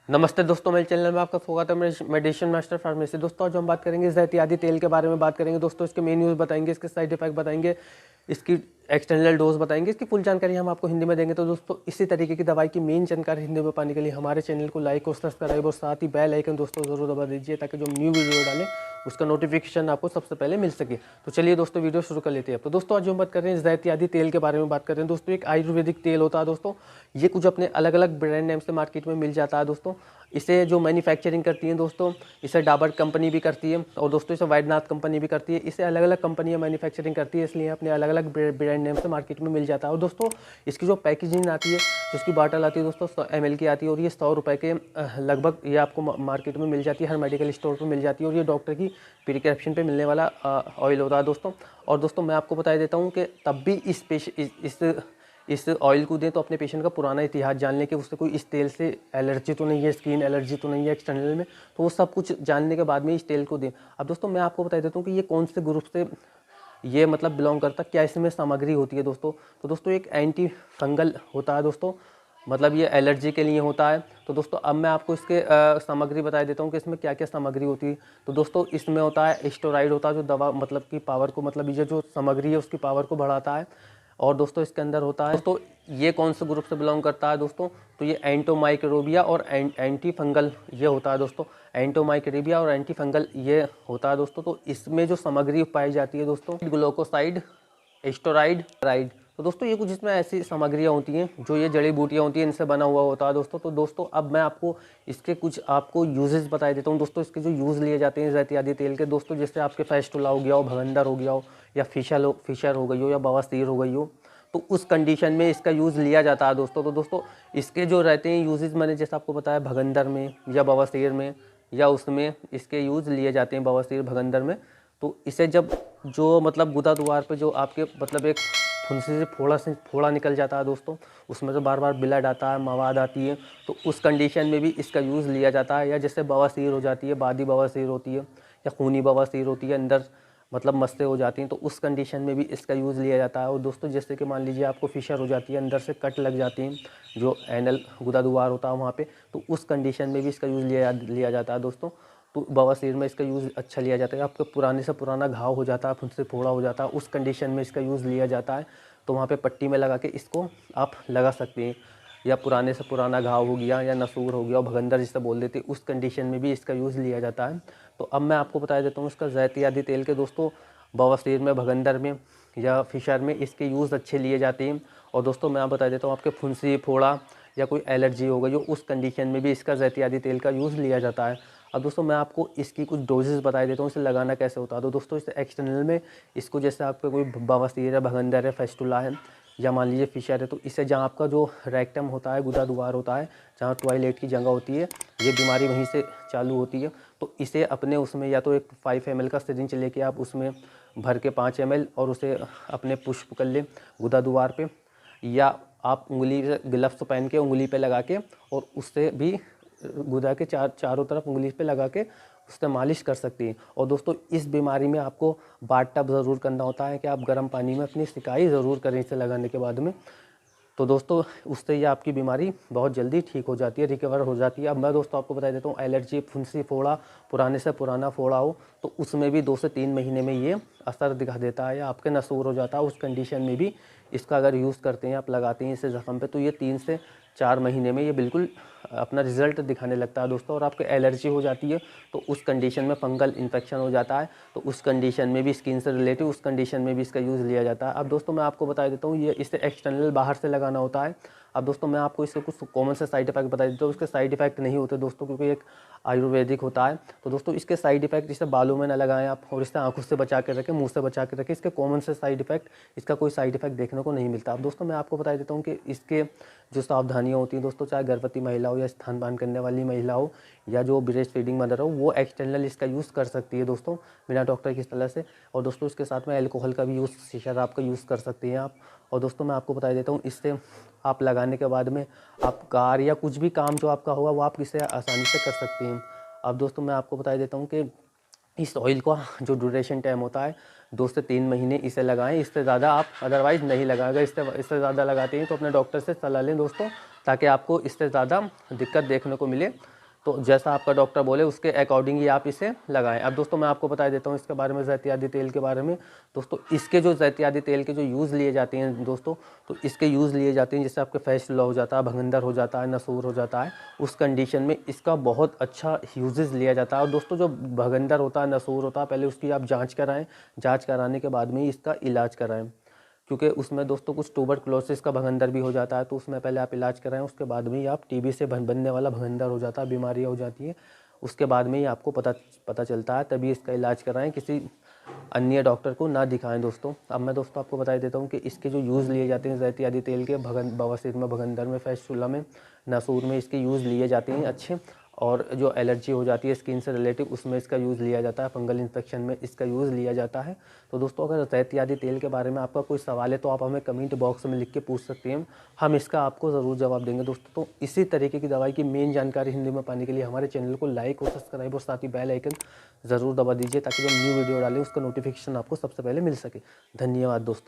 नमस्ते दोस्तों, मेरे चैनल में आपका स्वागत है। मैं डिसीजन मास्टर फार्मेसी। दोस्तों आज हम बात करेंगे इस एहतियाती तेल के बारे में बात करेंगे। दोस्तों इसके मेन यूज़ बताएंगे, इसके साइड इफेक्ट बताएंगे, इसकी एक्सटर्नल डोज बताएंगे, इसकी फुल जानकारी हम आपको हिंदी में देंगे। तो दोस्तों इसी तरीके की दवाई की मेन जानकारी हिंदी में पाने के लिए हमारे चैनल को लाइक और सब्सक्राइब और साथ ही बेल आइकन दोस्तों जरूर दबा दीजिए, ताकि जो न्यू वीडियो डालें उसका नोटिफिकेशन आपको सबसे पहले मिल सके। तो चलिए दोस्तों वीडियो शुरू कर लेते हैं। तो दोस्तों आज हम बात कर रहे हैं इस एहतियाती तेल के बारे में बात कर रहे हैं। दोस्तों एक आयुर्वेदिक तेल होता है दोस्तों, ये कुछ अपने अलग अलग ब्रांड नेम से मार्केट में मिल जाता है दोस्तों। इसे जो मैन्युफैक्चरिंग करती हैं दोस्तों, इसे डाबर कंपनी भी करती है और दोस्तों इसे वैद्यनाथ कंपनी भी करती है। इसे अलग अलग कंपनियां मैन्युफैक्चरिंग करती है, इसलिए अपने अलग अलग ब्रांड नेम से मार्केट में मिल जाता है। और दोस्तों इसकी जो पैकेजिंग आती है, जिसकी बॉटल आती है दोस्तों 100 ml की आती है और ये 100 रुपये के लगभग ये आपको मार्केट में मिल जाती है, हर मेडिकल स्टोर पर मिल जाती है। और ये डॉक्टर की प्रिस्क्रिप्शन पे मिलने वाला ऑयल होता है दोस्तों। और दोस्तों मैं आपको बता देता हूँ कि तब भी इस ऑयल को दें तो अपने पेशेंट का पुराना इतिहास जान लें कि उससे कोई इस तेल से एलर्जी तो नहीं है, स्किन एलर्जी तो नहीं है एक्सटर्नल में, तो वो सब कुछ जानने के बाद में इस तेल को दें। अब दोस्तों मैं आपको बता देता हूँ कि ये कौन से ग्रुप से ये मतलब बिलोंग करता, क्या इसमें सामग्री होती है दोस्तों। तो दोस्तों एक एंटी फंगल होता है दोस्तों, मतलब ये एलर्जी के लिए होता है। तो दोस्तों अब मैं आपको इसके सामग्री बता देता हूँ कि इसमें क्या क्या सामग्री होती है। तो दोस्तों इसमें होता है स्टेरॉइड होता है, जो दवा मतलब की पावर को, मतलब ये जो सामग्री है उसकी पावर को बढ़ाता है। और दोस्तों इसके अंदर होता है, दोस्तों ये कौन से ग्रुप से बिलोंग करता है दोस्तों, तो ये एंटोमाइक्रोबिया और एंटी फंगल ये होता है दोस्तों। एंटोमाइक्रोबिया और एंटी फंगल ये होता है दोस्तों। तो इसमें जो सामग्री पाई जाती है दोस्तों, ग्लूकोसाइड, स्टेरॉइड, राइड। तो दोस्तों ये कुछ इसमें ऐसी सामग्रियाँ होती हैं जो ये जड़ी बूटियाँ होती हैं, इनसे बना हुआ होता है दोस्तों। तो दोस्तों अब मैं आपको इसके कुछ आपको यूजेस बता देता हूँ दोस्तों। इसके जो यूज़ लिए जाते हैं एहतियाती तेल के दोस्तों, जैसे आपके फैस्टुला हो गया हो, भगंदर हो गया हो, या फिशर हो गई हो, या बवासीर हो गई हो, तो उस कंडीशन में इसका यूज़ लिया जाता है दोस्तों। तो दोस्तों इसके जो रहते हैं यूजेस, मैंने जैसे आपको बताया भगंदर में या बवासीर में या उसमें इसके यूज़ लिए जाते हैं, बवासीर भगंदर में। तो इसे जब जो मतलब गुदा द्वार पे जो आपके मतलब एक फुंसी से फोड़ा निकल जाता है दोस्तों, उसमें तो बार बार ब्लड आता है, मवाद आती है, तो उस कंडीशन में भी इसका यूज़ लिया जाता है। या जैसे बवासीर हो जाती है, बादी बवासीर होती है, या खूनी बवासीर होती है, अंदर मतलब मस्से हो जाती हैं, तो उस कंडीशन में भी इसका यूज़ लिया जाता है। और दोस्तों जैसे कि मान लीजिए आपको फिशर हो जाती है, अंदर से कट लग जाती हैं, जो एनल गुदा द्वार होता है वहाँ पे, तो उस कंडीशन में भी इसका यूज़ लिया जाता है दोस्तों। तो बवासीर में इसका यूज़ अच्छा लिया जाता है। आपका पुराने से पुराना घाव हो जाता है, फुंसी फोड़ा हो जाता है, उस कंडीशन में इसका यूज़ लिया जाता है। तो वहाँ पे पट्टी में लगा के इसको आप लगा सकते हैं। या पुराने से पुराना घाव हो गया, या नसूर हो गया, भगंदर जिसे बोल देते हैं, उस कंडीशन में भी इसका यूज़ लिया जाता है। तो अब मैं आपको बता देता हूँ इसका एहतियाती तेल के दोस्तों, बवासीर में, भगंदर में या फिशर में इसके यूज़ अच्छे लिए जाते हैं। और दोस्तों मैं आप बता देता हूँ आपके फुंसी फोड़ा या कोई एलर्जी हो गई हो, उस कंडीशन में भी इसका एहतियाती तेल का यूज़ लिया जाता है। अब दोस्तों मैं आपको इसकी कुछ डोजेस बता देता हूँ, इसे लगाना कैसे होता है। तो दोस्तों इसे एक्सटर्नल में इसको, जैसे आपका कोई बवासीर है, भगंदर है, फेस्टुला है, या मान लीजिए फिशर है, तो इससे जहाँ आपका जो रेक्टम होता है, गुदा द्वार होता है, जहाँ टॉयलेट की जगह होती है, ये बीमारी वहीं से चालू होती है। तो इसे अपने उसमें या तो एक 5 ml का सिरिंज लेके आप उसमें भर के 5 ml और उसे अपने पुष्प कर लें गुदा द्वार पे, या आप उंगली से ग्लव्स पहन के उंगली पे लगा के और उससे भी गुदा के चारों तरफ उंगली पे लगा के उससे मालिश कर सकती हैं। और दोस्तों इस बीमारी में आपको बाथ टब ज़रूर करना होता है कि आप गर्म पानी में अपनी सिकाई ज़रूर करें इसे लगाने के बाद में। तो दोस्तों उससे ये आपकी बीमारी बहुत जल्दी ठीक हो जाती है, रिकवर हो जाती है। अब मैं दोस्तों आपको बता देता हूँ, एलर्जी, फुंसी फोड़ा, पुराने से पुराना फोड़ा हो, तो उसमें भी 2 से 3 महीने में ये असर दिखा देता है, या आपके नसूर हो जाता है, उस कंडीशन में भी इसका अगर यूज़ करते हैं, आप लगाते हैं इसे ज़ख्म पे, तो ये 3 से 4 महीने में ये बिल्कुल अपना रिजल्ट दिखाने लगता है दोस्तों। और आपको एलर्जी हो जाती है तो उस कंडीशन में फंगल इन्फेक्शन हो जाता है, तो उस कंडीशन में भी स्किन से रिलेटिव उस कंडीशन में भी इसका यूज़ लिया जाता है। अब दोस्तों मैं आपको बता देता हूँ, ये इसे एक्सटर्नल बाहर से लगाना होता है। अब दोस्तों मैं आपको इसके कुछ कॉमन से साइड इफेक्ट बता देता हूँ। इसके साइड इफेक्ट नहीं होते दोस्तों, क्योंकि एक आयुर्वेदिक होता है। तो दोस्तों इसके साइड इफेक्ट, इसे बालों में ना लगाएं आप, और इसे आंखों से बचा के रखें, मुंह से बचा के रखें। इसके कॉमन से साइड इफेक्ट, इसका कोई साइड इफेक्ट देखने को नहीं मिलता। अब दोस्तों मैं आपको बता देता हूँ कि इसके जो सावधानियाँ होती हैं दोस्तों, चाहे गर्भवती महिला हो, या स्तनपान करने वाली महिला हो, या जो ब्रेस्ट फीडिंग मदर हो, वो एक्सटर्नल इसका यूज़ कर सकती है दोस्तों, बिना डॉक्टर की सलाह से। और दोस्तों इसके साथ में अल्कोहल का भी यूज़, शीशा आप का यूज़ कर सकती हैं आप। और दोस्तों मैं आपको बता देता हूँ, इससे आप लगाने के बाद में आप कार या कुछ भी काम जो आपका होगा वो आप इसे आसानी से कर सकती हैं। अब दोस्तों मैं आपको बता देता हूँ कि इस ऑयल का जो ड्यूरेशन टाइम होता है 2 से 3 महीने इसे लगाएं, इससे ज़्यादा आप अदरवाइज़ नहीं लगाएं। अगर इससे ज़्यादा लगाते हैं तो अपने डॉक्टर से सलाह लें दोस्तों, ताकि आपको इससे ज़्यादा दिक्कत देखने को मिले तो जैसा आपका डॉक्टर बोले उसके अकॉर्डिंग ही आप इसे लगाएं। अब दोस्तों मैं आपको बता देता हूँ इसके बारे में, ज़ैतियादी तेल के बारे में। दोस्तों इसके जो ज़ैतियादी तेल के जो यूज़ लिए जाते हैं दोस्तों, तो इसके यूज़ लिए जाते हैं जिससे आपके फैट लॉस हो जाता है, भगंदर हो जाता है, नसूर हो जाता है, उस कंडीशन में इसका बहुत अच्छा यूजेस लिया जाता है। और दोस्तों जो भगंदर होता है, नसूर होता है, पहले उसकी आप जाँच कराएँ, जाँच कराने के बाद में ही इसका इलाज कराएँ, क्योंकि उसमें दोस्तों कुछ ट्यूबरकुलोसिस का भगंदर भी हो जाता है, तो उसमें पहले आप इलाज कराएं, उसके बाद में ही आप टीबी से बनने वाला भगंदर हो जाता है, बीमारियां हो जाती है, उसके बाद में ही आपको पता चलता है, तभी इसका इलाज कराएं, किसी अन्य डॉक्टर को ना दिखाएं दोस्तों। अब मैं दोस्तों आपको बता देता हूँ कि इसके जो यूज़ लिए जाते हैं ज़ैतियादी तेल के, बवासीर में, भगंदर में, फैस्टुला में, नसूर में इसके यूज़ लिए जाते हैं अच्छे। और जो एलर्जी हो जाती है स्किन से रिलेटिव, उसमें इसका यूज़ लिया जाता है, फंगल इन्फेक्शन में इसका यूज़ लिया जाता है। तो दोस्तों अगर ज़ैतियादी तेल के बारे में आपका कोई सवाल है तो आप हमें कमेंट बॉक्स में लिख के पूछ सकते हैं, हम इसका आपको ज़रूर जवाब देंगे दोस्तों। तो इसी तरीके की दवाई की मेन जानकारी हिंदी में पाने के लिए हमारे चैनल को लाइक और सब्सक्राइब और साथ ही बेल आइकन ज़रूर दबा दीजिए, ताकि जब न्यू वीडियो डालें उसका नोटिफिकेशन आपको सबसे पहले मिल सके। धन्यवाद दोस्तों।